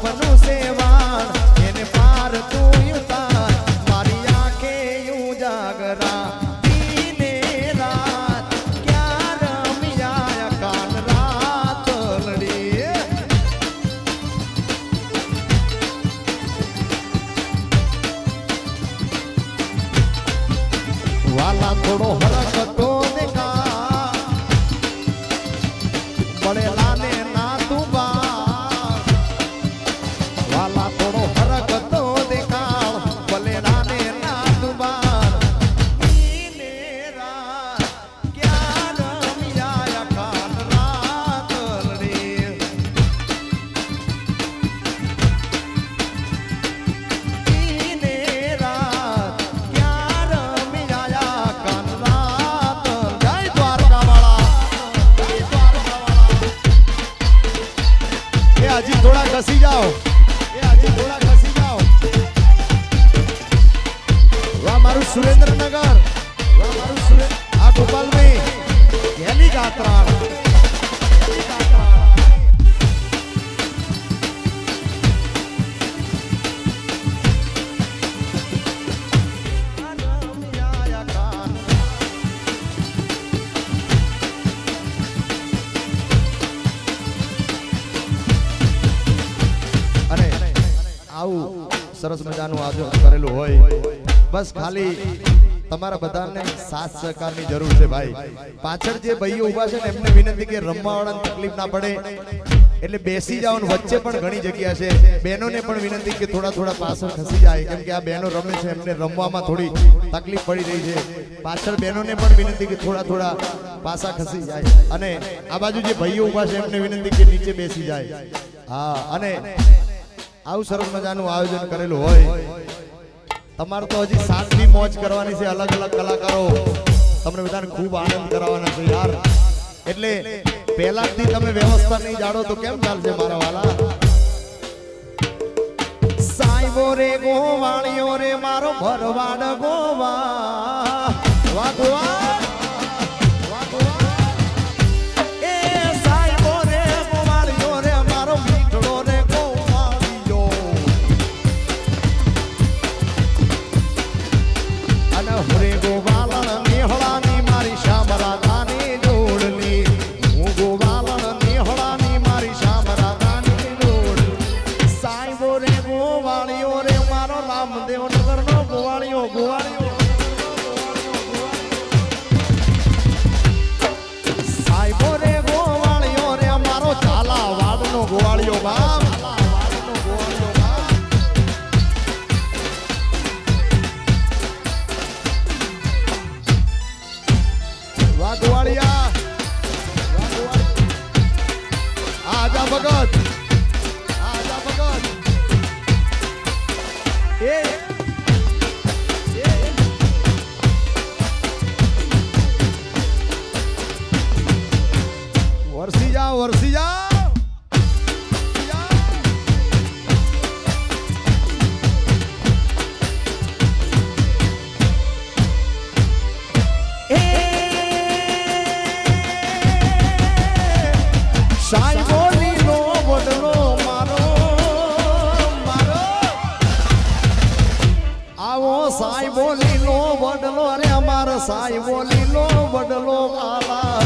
માનવનું સેવાણ એને પાર તું ઉતાર મારી આંખે ઉજાગરા દીને રાત ક્યાં રમ્યા કાન રાત લડી વાલા થોડો હરકતો દેખા પડેલા ને ના તું બાર વાલા થોડો હરકતો દેખાડ પડેલા ને ના તું બાર ઈને રાત ક્યાં રમ્યા કાન રાત લડી ઈને રાત ક્યાં રમ્યા કાન રાત જય દ્વારકા વાળા હજી થોડા ઘસી જાઓ હજી થોડા ઘસી જાઓ વાહ મારું સુરેન્દ્રનગર વાહ મારું સુરેન્દ્ર આ ગોપાલભાઈ ગેલી ગાત્રા આવું સરસ મજાનું આયોજન કરેલું હોય બસ ખાલી તમારા બધાને સાથ સહકારની જરૂર છે ભાઈ પાછળ જે ભાઈઓ ઊભા છે ને એમને વિનંતી કે રમવાવાળાને તકલીફ ના પડે એટલે બેસી જાઓ ને વચ્ચે પણ ઘણી જગ્યા છે બહેનોને પણ વિનંતી કે થોડા થોડા પાછળ ખસી જાય કેમ કે આ બહેનો રમે છે એમને રમવામાં થોડી તકલીફ પડી રહી છે પાછળ બહેનોને પણ વિનંતી કે થોડા થોડા પાછા ખસી જાય અને આ બાજુ જે ભાઈઓ ઊભા છે એમને વિનંતી કે નીચે બેસી જાય હા અને આવું સરસ મજાનું આયોજન કરેલું હોય તમારે તો હજી સાતમી મોજ કરવાની છે અલગ અલગ કલાકારો તમને બધાને ખૂબ આનંદ કરાવવાના છે યાર એટલે પહેલાથી તમે વ્યવસ્થા નહીં જાણો તો કેમ ચાલશે મારા વાલા સાઈબો રે ગોવાળિયો રે મારો ભરવાડ ગોવા વાહ ગોવા વરસી જાઓ સાઈબો લીલો વડલો રે અમારો સાઈબો લીલો વડલો કાલા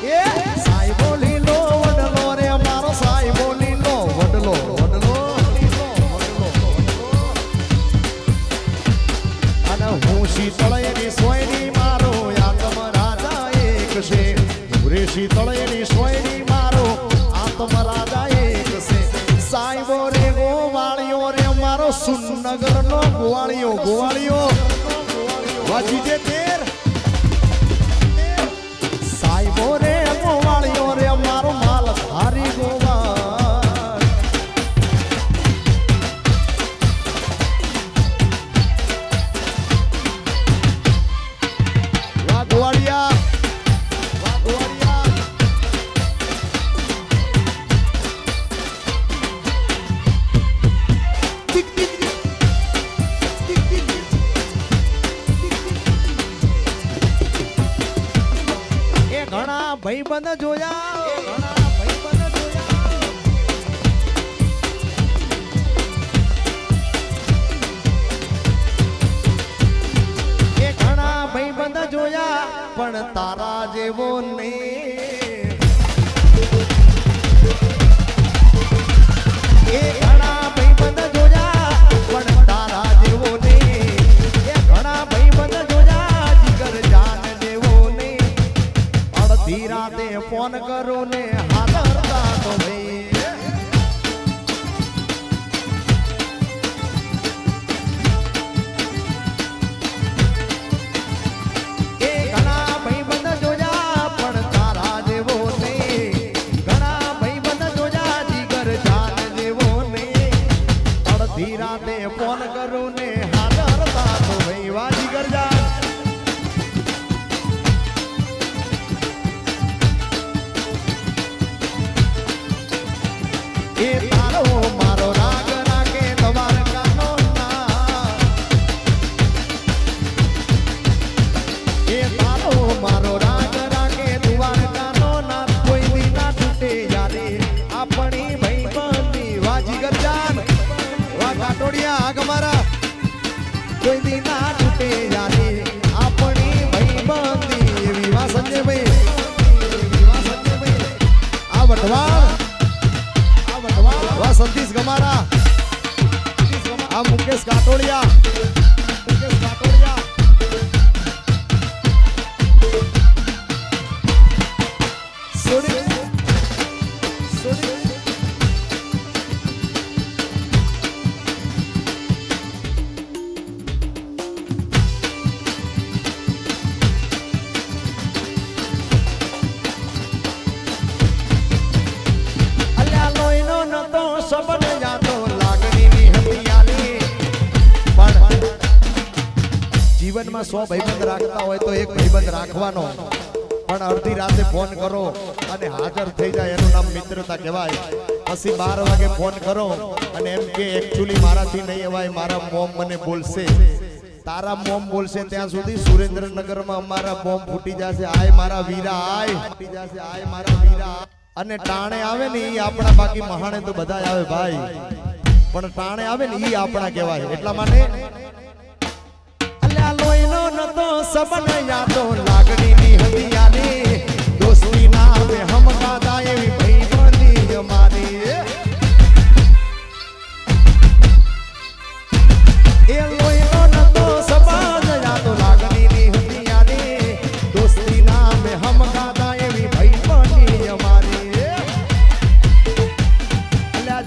એ સાઈબો લીલો વડલો રે અમારો સાઈબો લીલો વડલો વડલો અને હું શીતળયની સોયની મારો આત્મ રાજા એક છે પૂરે શીતળયની સોયની મારો આત્મ રાજા એક છે સાઈબો રે ગોવાળિયો રે મારો સુનગર નો ગોવાળિયો ગોવાળિયો વાજી જે તેર સાઈબો રે ગોવાળિયો રે મારો માલ હારી ગોવાળ વાહ ગોવાળિયા ભાઈ બંધ જોયા ઘણા ભાઈ ને હાલરતા તો ભાઈ એ ઘણા ભાઈબંધ જોયા પણ તારા જેવો નહીં ઘણા ભાઈબંધ જોયા જીગર જાન જેવો નહીં અડધી રાતે ફોન કરું ને હાલરતા તો ભાઈ વા જીગર જાન એ તારો મારો રાગ રાગે દ્વારકાનો નાથ એ તારો મારો રાગ રાગે દ્વારકાનો નાથ કોઈ દી ના તૂટે યારે આપણી ભાઈબંધી વાજીગર જાન વા કાટોડિયા આગ મારા કોઈ દી ના તૂટે યારે આપણી ભાઈબંધી એવી વા સંજયભાઈ આ વટવાળ વા સંતીશ ગમારા આ મુકેશ કાટોડિયા સોડી સબન જાતો લાગણીની હતિયાલી પણ જીવનમાં 100 ભાઈબંધ રાખતા હોય તો એક ભાઈબંધ રાખવાનો પણ અડધી રાતે ફોન કરો અને હાજર થઈ જાય એનું નામ મિત્રતા કહેવાય પછી 12 વાગે ફોન કરો અને એમ કે એક્ચ્યુઅલી મારાથી નહીં અવાય મારા મોમ મને બોલશે તારા મોમ બોલશે ત્યાં સુધી સુરેન્દ્રનગરમાં અમારા બોમ્બ ફૂટી જશે આય મારા વીરા આય ફૂટી જશે આય મારા વીરા અને ટાણે આવે ને ઈ આપણા બાકી મહાણે તો બધા આવે ભાઈ પણ ટાણે આવે ને ઈ આપણા કહેવાય એટલા માટે અલ્યા લોહીનો નતો સબન યાદો લાગણીની હતિયાની દોસ્તી નામે હમકાદા એવી ભાઈબંધી અમારી એ લોહીનો નતો સબન યાદો લાગણીની હતિયાની દોસ્તી નામે હમકાદા એવી ભાઈબંધી અમારી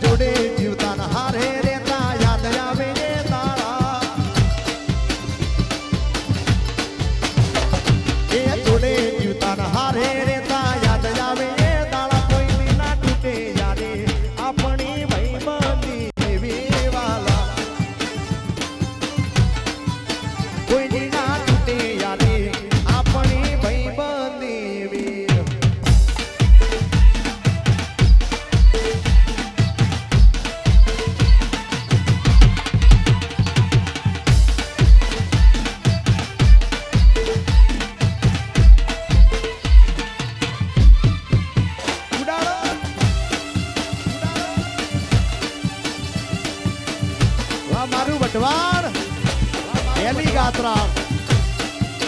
જોડે જીવતા હારે રેતા યાદ આવે ને તારા એ જોડે જીવતા હારે રેતા યાદ આવે ને તારા કોઈ દી ના તૂટે યારે આપણી ભાઈબંધી એવી વાલા કોઈ દી ના તૂટે યારે આપણી ભાઈબંધી એવી મારું વટવાણ એલી ગાત્રા